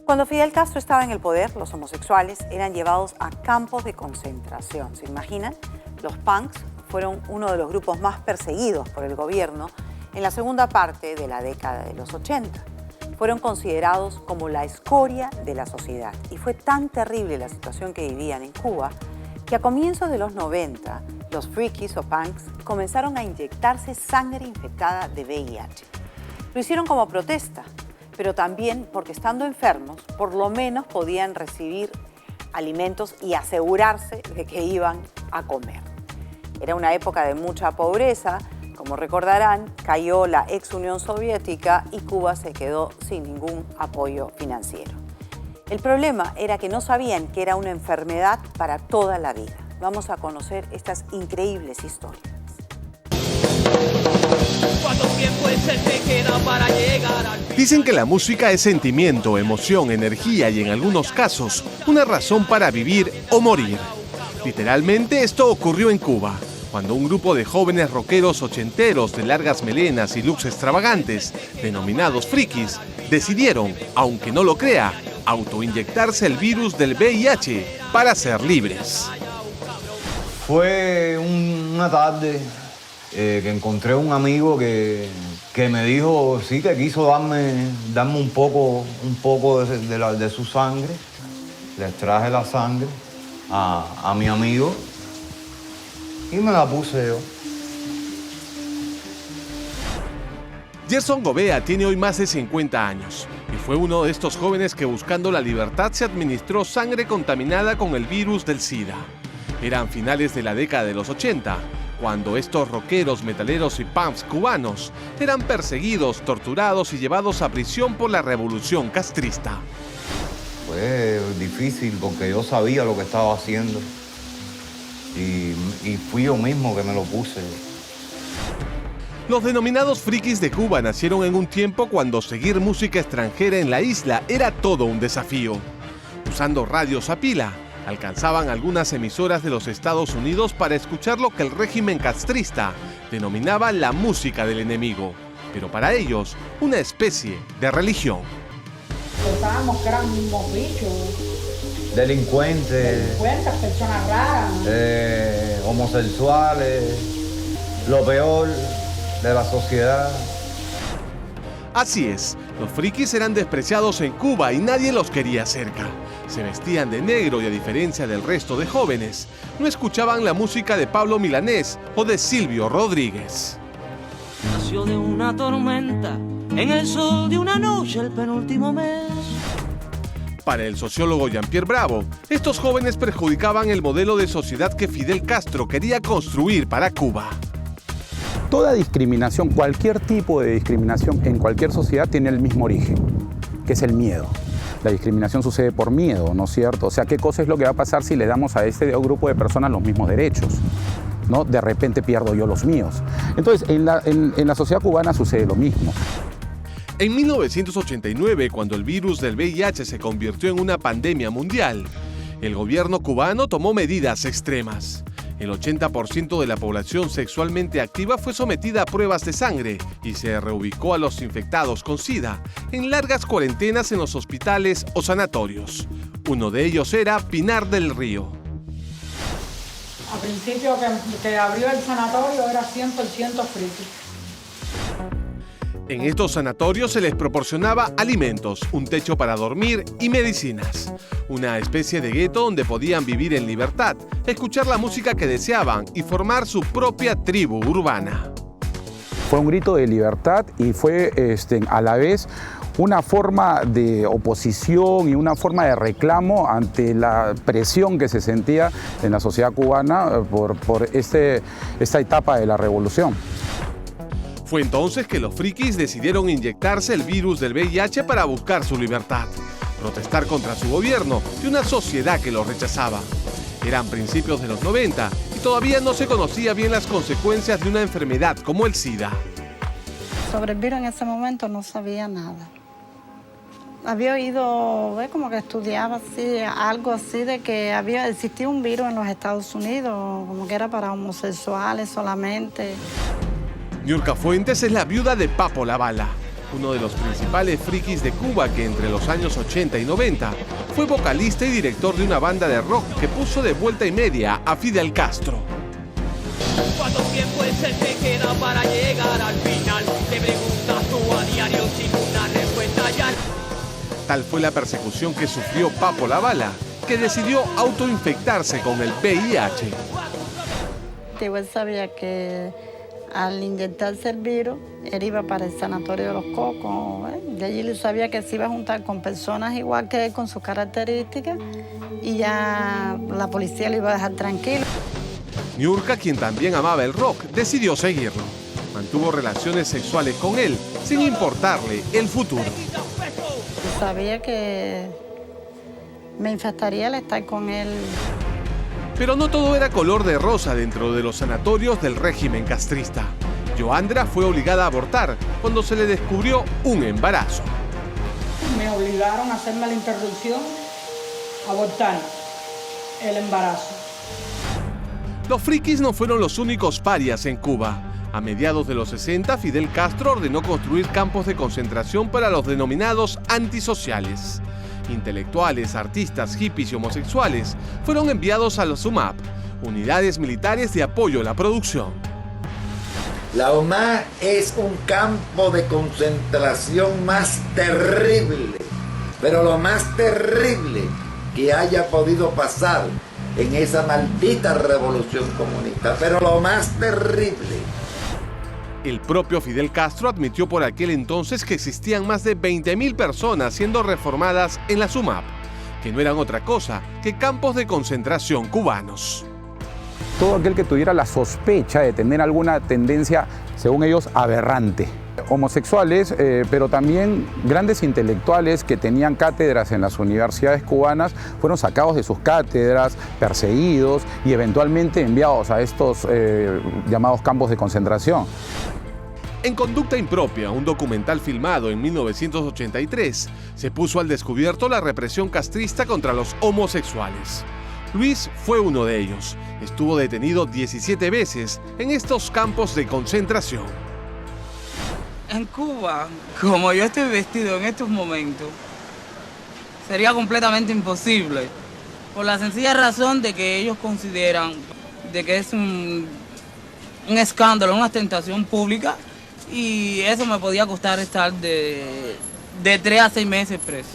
Cuando Fidel Castro estaba en el poder, los homosexuales eran llevados a campos de concentración. ¿Se imaginan? Los punks fueron uno de los grupos más perseguidos por el gobierno en la segunda parte de la década de los 80. Fueron considerados como la escoria de la sociedad. Y fue tan terrible la situación que vivían en Cuba que a comienzos de los 90, los freakies o punks comenzaron a inyectarse sangre infectada de VIH. Lo hicieron como protesta, pero también porque estando enfermos, por lo menos podían recibir alimentos y asegurarse de que iban a comer. Era una época de mucha pobreza. Como recordarán, cayó la ex Unión Soviética y Cuba se quedó sin ningún apoyo financiero. El problema era que no sabían que era una enfermedad para toda la vida. Vamos a conocer estas increíbles historias. ¿Cuánto tiempo es el que queda para llegar al final? Dicen que la música es sentimiento, emoción, energía y en algunos casos una razón para vivir o morir. Literalmente esto ocurrió en Cuba, cuando un grupo de jóvenes rockeros ochenteros de largas melenas y looks extravagantes, denominados frikis, decidieron, aunque no lo crea, autoinyectarse el virus del VIH para ser libres. Fue una tarde que encontré un amigo que me dijo, sí, que quiso darme un poco de su sangre. Les traje la sangre a mi amigo y me la puse yo. Gerson Gobea tiene hoy más de 50 años y fue uno de estos jóvenes que buscando la libertad se administró sangre contaminada con el virus del SIDA. Eran finales de la década de los 80, cuando estos rockeros, metaleros y punks cubanos eran perseguidos, torturados y llevados a prisión por la revolución castrista. Fue difícil porque yo sabía lo que estaba haciendo y fui yo mismo que me lo puse. Los denominados frikis de Cuba nacieron en un tiempo cuando seguir música extranjera en la isla era todo un desafío. Usando radios a pila, alcanzaban algunas emisoras de los Estados Unidos para escuchar lo que el régimen castrista denominaba la música del enemigo, pero para ellos una especie de religión. Pensábamos que eran mismos bichos. Delincuentes, Personas raras. Homosexuales, lo peor de la sociedad. Así es, los frikis eran despreciados en Cuba y nadie los quería cerca. Se vestían de negro y a diferencia del resto de jóvenes, no escuchaban la música de Pablo Milanés o de Silvio Rodríguez. Nació de una tormenta, en el sol de una noche el penúltimo mes. Para el sociólogo Jean-Pierre Bravo, estos jóvenes perjudicaban el modelo de sociedad que Fidel Castro quería construir para Cuba. Toda discriminación, cualquier tipo de discriminación en cualquier sociedad tiene el mismo origen, que es el miedo. La discriminación sucede por miedo, ¿no es cierto? O sea, ¿qué cosa es lo que va a pasar si le damos a este grupo de personas los mismos derechos? ¿No? De repente pierdo yo los míos. Entonces, en la sociedad cubana sucede lo mismo. En 1989, cuando el virus del VIH se convirtió en una pandemia mundial, el gobierno cubano tomó medidas extremas. El 80% de la población sexualmente activa fue sometida a pruebas de sangre y se reubicó a los infectados con SIDA en largas cuarentenas en los hospitales o sanatorios. Uno de ellos era Pinar del Río. Al principio que abrió el sanatorio era 100% friki. En estos sanatorios se les proporcionaba alimentos, un techo para dormir y medicinas. Una especie de gueto donde podían vivir en libertad, escuchar la música que deseaban y formar su propia tribu urbana. Fue un grito de libertad y fue a la vez una forma de oposición y una forma de reclamo ante la presión que se sentía en la sociedad cubana por esta etapa de la revolución. Fue entonces que los frikis decidieron inyectarse el virus del VIH para buscar su libertad, protestar contra su gobierno y una sociedad que los rechazaba. Eran principios de los 90 y todavía no se conocía bien las consecuencias de una enfermedad como el SIDA. Sobre el virus en ese momento no sabía nada. Había oído, como que estudiaba así, algo así de que existía un virus en los Estados Unidos, como que era para homosexuales solamente. Niurka Fuentes es la viuda de Papo Lavala. uno de los principales frikis de Cuba que entre los años 80 y 90 fue vocalista y director de una banda de rock que puso de vuelta y media a Fidel Castro. ¿Cuánto tiempo es el que queda para llegar al final? Te preguntas tú a diario sin una respuesta ya. Tal fue la persecución que sufrió Papo La Bala, que decidió autoinfectarse con el VIH. Él sabía que al inyectarse el virus, él iba para el sanatorio de Los Cocos. De allí él sabía que se iba a juntar con personas igual que él, con sus características, y ya la policía lo iba a dejar tranquilo. Niurka, quien también amaba el rock, decidió seguirlo. Mantuvo relaciones sexuales con él, sin importarle el futuro. Sabía que me infectaría al estar con él. Pero no todo era color de rosa dentro de los sanatorios del régimen castrista. Joandra fue obligada a abortar cuando se le descubrió un embarazo. Me obligaron a hacerme la interrupción, a abortar el embarazo. Los frikis no fueron los únicos parias en Cuba. A mediados de los 60, Fidel Castro ordenó construir campos de concentración para los denominados antisociales. Intelectuales, artistas, hippies y homosexuales fueron enviados a los UMAP, unidades militares de apoyo a la producción. La UMAP es un campo de concentración más terrible, pero lo más terrible que haya podido pasar en esa maldita revolución comunista, pero lo más terrible. El propio Fidel Castro admitió por aquel entonces que existían más de 20.000 personas siendo reformadas en la UMAP, que no eran otra cosa que campos de concentración cubanos. Todo aquel que tuviera la sospecha de tener alguna tendencia, según ellos, aberrante. Homosexuales, pero también grandes intelectuales que tenían cátedras en las universidades cubanas, fueron sacados de sus cátedras, perseguidos y eventualmente enviados a estos llamados campos de concentración. En Conducta Impropia, un documental filmado en 1983, se puso al descubierto la represión castrista contra los homosexuales. Luis fue uno de ellos. Estuvo detenido 17 veces en estos campos de concentración. En Cuba, como yo estoy vestido en estos momentos, sería completamente imposible. Por la sencilla razón de que ellos consideran de que es un escándalo, una ostentación pública, y eso me podía costar estar de 3 a 6 meses preso.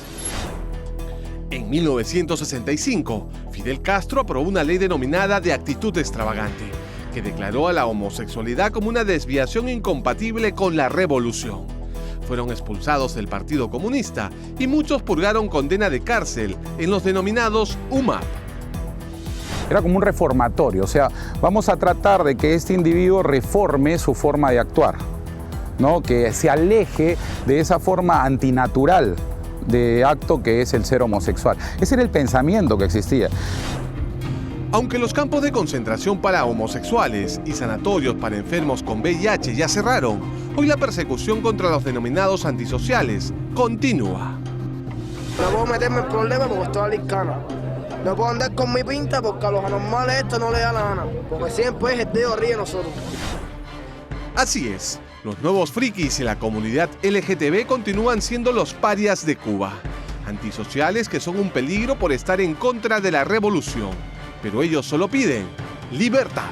En 1965, Fidel Castro aprobó una ley denominada de actitud extravagante, que declaró a la homosexualidad como una desviación incompatible con la revolución. Fueron expulsados del Partido Comunista y muchos purgaron condena de cárcel en los denominados UMAP. Era como un reformatorio, o sea, vamos a tratar de que este individuo reforme su forma de actuar, ¿no? Que se aleje de esa forma antinatural de acto que es el ser homosexual. Ese era el pensamiento que existía. Aunque los campos de concentración para homosexuales y sanatorios para enfermos con VIH ya cerraron, hoy la persecución contra los denominados antisociales continúa. No puedo meterme en problemas porque estoy alicana. No puedo andar con mi pinta porque a los anormales esto no les da la gana. Porque siempre es el dedo arriba de nosotros. Así es, los nuevos frikis y la comunidad LGTB continúan siendo los parias de Cuba. Antisociales que son un peligro por estar en contra de la revolución. Pero ellos solo piden libertad.